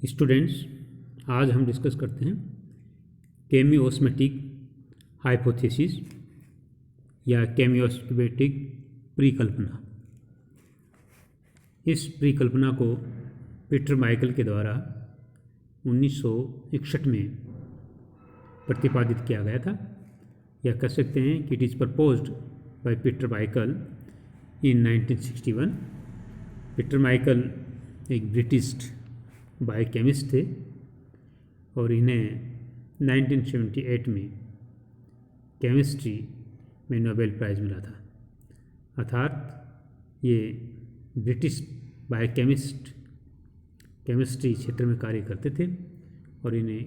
Students, आज हम discuss करते हैं केमियोस्मेटिक हाइपोथेसिस या केमियोस्मेटिक परिकल्पना। इस परिकल्पना को पीटर माइकल के द्वारा 1961 में प्रतिपादित किया गया था, या कह सकते हैं कि it is proposed by Peter Michael in 1961। Peter Michael एक ब्रिटिश बायोकेमिस्ट थे और इन्हें 1978 में केमिस्ट्री में नोबेल प्राइज़ मिला था। अर्थात ये ब्रिटिश बायोकेमिस्ट केमिस्ट्री क्षेत्र में कार्य करते थे और इन्हें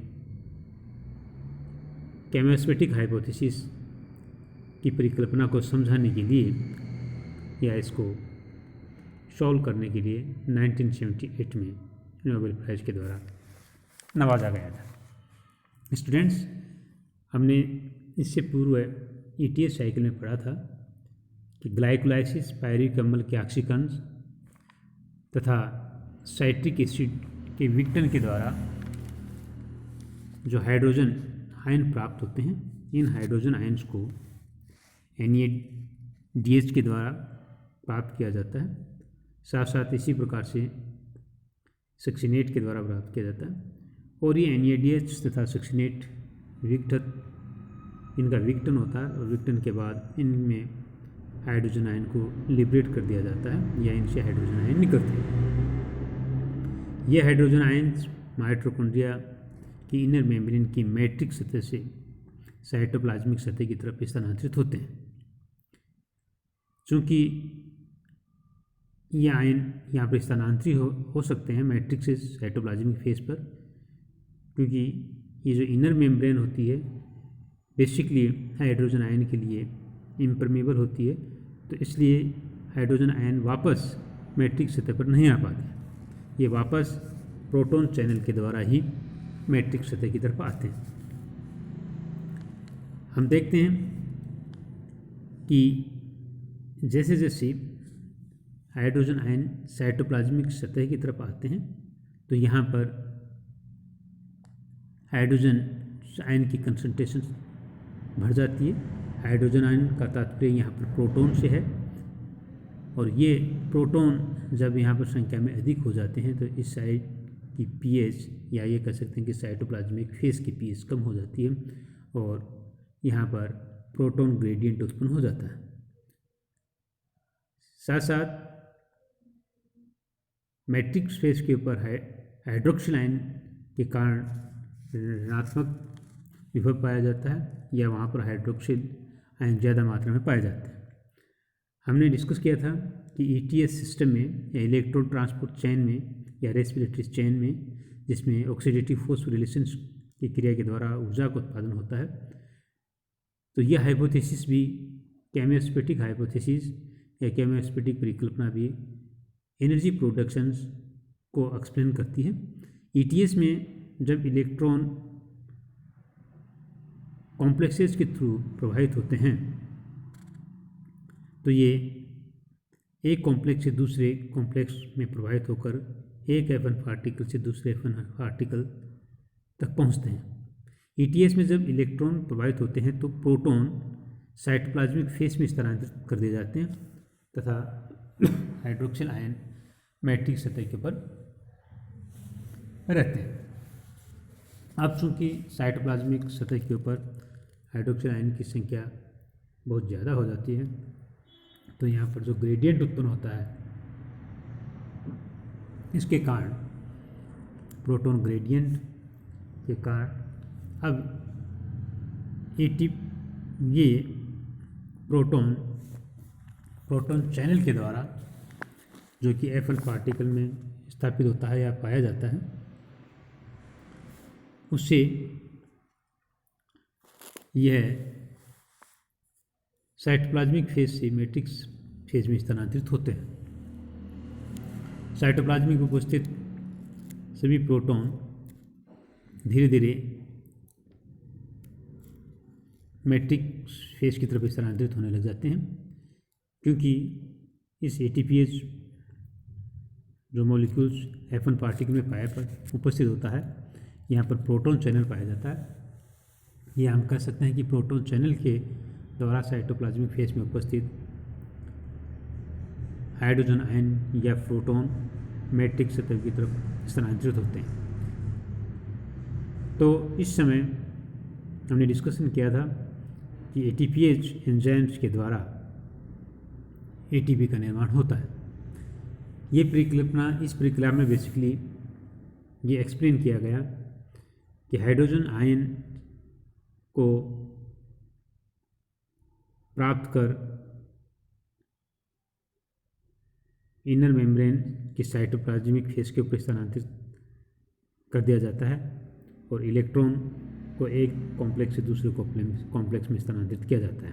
केमियोस्मेटिक हाइपोथेसिस की परिकल्पना को समझाने के लिए या इसको सॉल्व करने के लिए 1978 में नोबेल प्राइज़ के द्वारा नवाजा गया था। स्टूडेंट्स, हमने इससे पूर्व ETS साइकिल में पढ़ा था कि ग्लाइकोलाइसिस पायरुविक अम्ल के ऑक्सीकन्स तथा साइट्रिक एसिड के विघटन के द्वारा जो हाइड्रोजन आयन प्राप्त होते हैं, इन हाइड्रोजन आयन्स को NADH के द्वारा प्राप्त किया जाता है। साथ साथ इसी प्रकार से सक्सिनेट के द्वारा प्राप्त किया जाता है और ये NADH तथा सक्सिनेट इनका विघटन होता है और विघटन के बाद इनमें हाइड्रोजन आयन को लिबरेट कर दिया जाता है या इनसे हाइड्रोजन आयन निकलते हैं। ये हाइड्रोजन आयन्स माइटोकॉन्ड्रिया की इनर मेम्ब्रेन की मैट्रिक्स सतह से साइटोप्लाज्मिक सतह की तरफ स्थानांतरित होते हैं। चूँकि ये आयन यहाँ पर स्थानांतरित हो सकते हैं मैट्रिक्स से साइटोप्लाज्मिक फेस पर, क्योंकि ये जो इनर मेम्ब्रेन होती है बेसिकली हाइड्रोजन आयन के लिए इम्परमेबल होती है, तो इसलिए हाइड्रोजन आयन वापस मैट्रिक्स सतह पर नहीं आ पाते। ये वापस प्रोटॉन चैनल के द्वारा ही मैट्रिक्स सतह की तरफ आते हैं। हम देखते हैं कि जैसे जैसे हाइड्रोजन आयन साइटोप्लाज्मिक सतह की तरफ आते हैं तो यहाँ पर हाइड्रोजन आयन की कंसंट्रेशन बढ़ जाती है। हाइड्रोजन आयन का तात्पर्य यहाँ पर प्रोटॉन से है और ये प्रोटॉन जब यहाँ पर संख्या में अधिक हो जाते हैं तो इस साइड की pH या ये कह सकते हैं कि साइटोप्लाज्मिक फेस की pH कम हो जाती है और यहाँ पर प्रोटॉन ग्रेडियंट उत्पन्न हो जाता है। साथ साथ मैट्रिक्स फेस के ऊपर हाइड्रोक्सिल आयन के कारण ऋणात्मक विभव पाया जाता है या वहाँ पर हाइड्रोक्सिल आयन ज़्यादा मात्रा में पाए जाते हैं। हमने डिस्कस किया था कि ETS सिस्टम में या इलेक्ट्रॉन ट्रांसपोर्ट चेन में या रेस्पिरेटरी चेन में, जिसमें ऑक्सीडेटिव फोस्फोरिलेशन की क्रिया के द्वारा ऊर्जा का उत्पादन होता है, तो यह हाइपोथेसिस भी केमियोस्मेटिक हाइपोथेसिस या केमियोस्मेटिक परिकल्पना भी एनर्जी प्रोडक्शंस को एक्सप्लेन करती है। ETS में जब इलेक्ट्रॉन कॉम्प्लेक्सेस के थ्रू प्रवाहित होते हैं तो ये एक कॉम्प्लेक्स से दूसरे कॉम्प्लेक्स में प्रवाहित होकर एक F1 पार्टिकल से दूसरे F1 पार्टिकल तक पहुंचते हैं। ETS में जब इलेक्ट्रॉन प्रवाहित होते हैं तो प्रोटॉन साइटोप्लाज्मिक फेस में स्थानांतरित कर दिए जाते हैं तथा हाइड्रोक्सिल आयन मैट्रिक्स सतह के ऊपर रहते हैं। अब चूँकि साइटोप्लाज्मिक सतह के ऊपर हाइड्रोक्सिल आयन की संख्या बहुत ज़्यादा हो जाती है तो यहाँ पर जो ग्रेडियंट उत्पन्न होता है, इसके कारण प्रोटॉन ग्रेडियंट के कारण अब ये प्रोटॉन चैनल के द्वारा जो कि F1 पार्टिकल में स्थापित होता है या पाया जाता है, उससे यह साइटोप्लाज्मिक फेज से मैट्रिक्स फेज में स्थानांतरित होते हैं। साइटोप्लाज्मिक में उपस्थित सभी प्रोटॉन धीरे धीरे मैट्रिक्स फेज की तरफ स्थानांतरित होने लग जाते हैं, क्योंकि इस ATPase जो मॉलिक्यूल्स F1 पार्टिकल में पाया पर उपस्थित होता है, यहाँ पर प्रोटॉन चैनल पाया जाता है। ये हम कह सकते हैं कि प्रोटॉन चैनल के द्वारा साइटोप्लाज्मिक फेज में उपस्थित हाइड्रोजन आयन या प्रोटॉन मैट्रिक्स सतह की तरफ स्थानांतरित होते हैं। तो इस समय हमने डिस्कशन किया था कि ATPase एंजाइम्स के द्वारा ATP का निर्माण होता है। ये परिकल्पना, इस परिक्रिया में बेसिकली ये एक्सप्लेन किया गया कि हाइड्रोजन आयन को प्राप्त कर इनर मेम्ब्रेन की साइटोप्लाज्मिक फेज के ऊपर स्थानांतरित कर दिया जाता है और इलेक्ट्रॉन को एक कॉम्प्लेक्स से दूसरे कॉम्प्लेक्स में स्थानांतरित किया जाता है।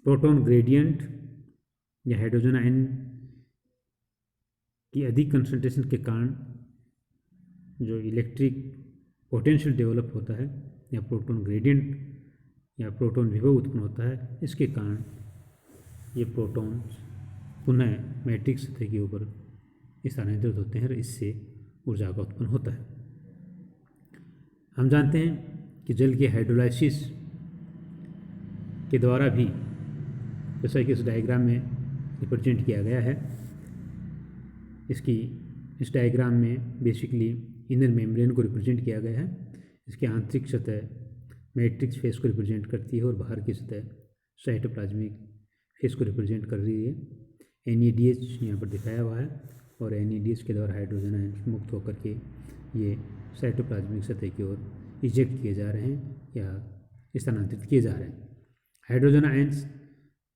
प्रोटॉन ग्रेडियंट या हाइड्रोजन आयन की अधिक कंसंट्रेशन के कारण जो इलेक्ट्रिक पोटेंशियल डेवलप होता है या प्रोटॉन ग्रेडियंट या प्रोटॉन विभव उत्पन्न होता है, इसके कारण ये प्रोटॉन पुनः मैट्रिक्स सतह के ऊपर स्थानांतरित होते हैं और इससे ऊर्जा का उत्पन्न होता है। हम जानते हैं कि जल के हाइड्रोलाइसिस के द्वारा भी, जैसा कि इस डायग्राम में रिप्रेजेंट किया गया है, इस डायग्राम में बेसिकली इनर मेम्ब्रेन को रिप्रेजेंट किया गया है। इसकी आंतरिक सतह मैट्रिक्स फेस को रिप्रेजेंट करती है और बाहर की सतह साइटोप्लाज्मिक फेस को रिप्रेजेंट कर रही है। NADH यहाँ पर दिखाया हुआ है और NADH के द्वारा हाइड्रोजन आयन मुक्त होकर के ये साइटोप्लाज्मिक सतह की ओर इजेक्ट किए जा रहे हैं या स्थानांतरित किए जा रहे हैं। हाइड्रोजन आयन्स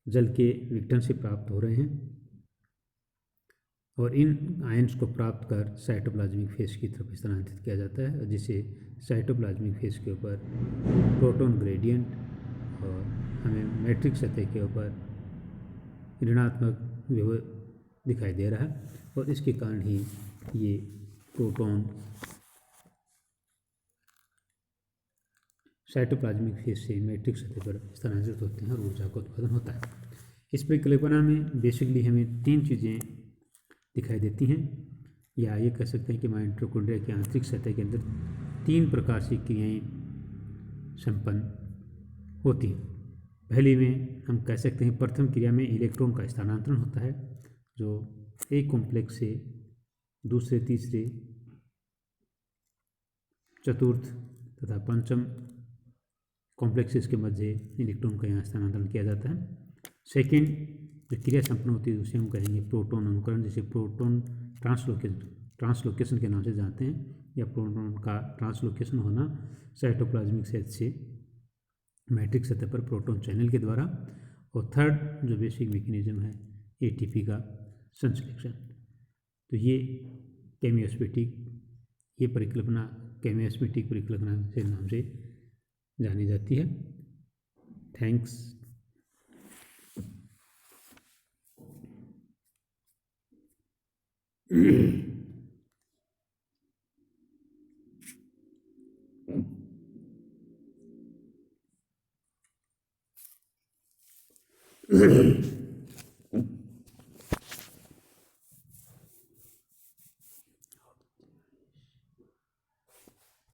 जल के विघटन से प्राप्त हो रहे हैं और इन आयन्स को प्राप्त कर साइटोप्लाज्मिक फेस की तरफ स्थानांतरित किया जाता है, जिसे साइटोप्लाज्मिक फेस के ऊपर प्रोटॉन ग्रेडियंट और हमें मैट्रिक्स सतह के ऊपर ऋणात्मक विभव दिखाई दे रहा है और इसके कारण ही ये प्रोटॉन साइटोप्लाज्मिक फेस से मैट्रिक्स सतह पर स्थानांतरित होते हैं और ऊर्जा का उत्पादन होता है। इस परिकल्पना में बेसिकली हमें तीन चीज़ें दिखाई देती हैं, या ये कह सकते हैं कि माइटोकॉन्ड्रिया की आंतरिक सतह के अंदर तीन प्रकार की क्रियाएं संपन्न होती हैं। पहली में हम कह सकते हैं प्रथम क्रिया में इलेक्ट्रॉन का स्थानांतरण होता है, जो एक कॉम्प्लेक्स से दूसरे, तीसरे, चतुर्थ तथा पंचम कॉम्प्लेक्सेस के मध्य इलेक्ट्रॉन का यहाँ स्थानांतरण किया जाता है। सेकेंड जो क्रिया संपन्न होती है उसे हम कहेंगे प्रोटॉन अनुकरण, जिसे प्रोटॉन ट्रांसलोकेशन के नाम से जानते हैं, या प्रोटॉन का ट्रांसलोकेशन होना साइटोप्लाज्मिक सेल से मैट्रिक्स सतह पर प्रोटॉन चैनल के द्वारा। और थर्ड जो बेसिक मैकेनिज्म है ATP का संश्लेषण। तो ये ये परिकल्पना केमियोस्मैटिक परिकल्पना के नाम से जानी जाती है। थैंक्स।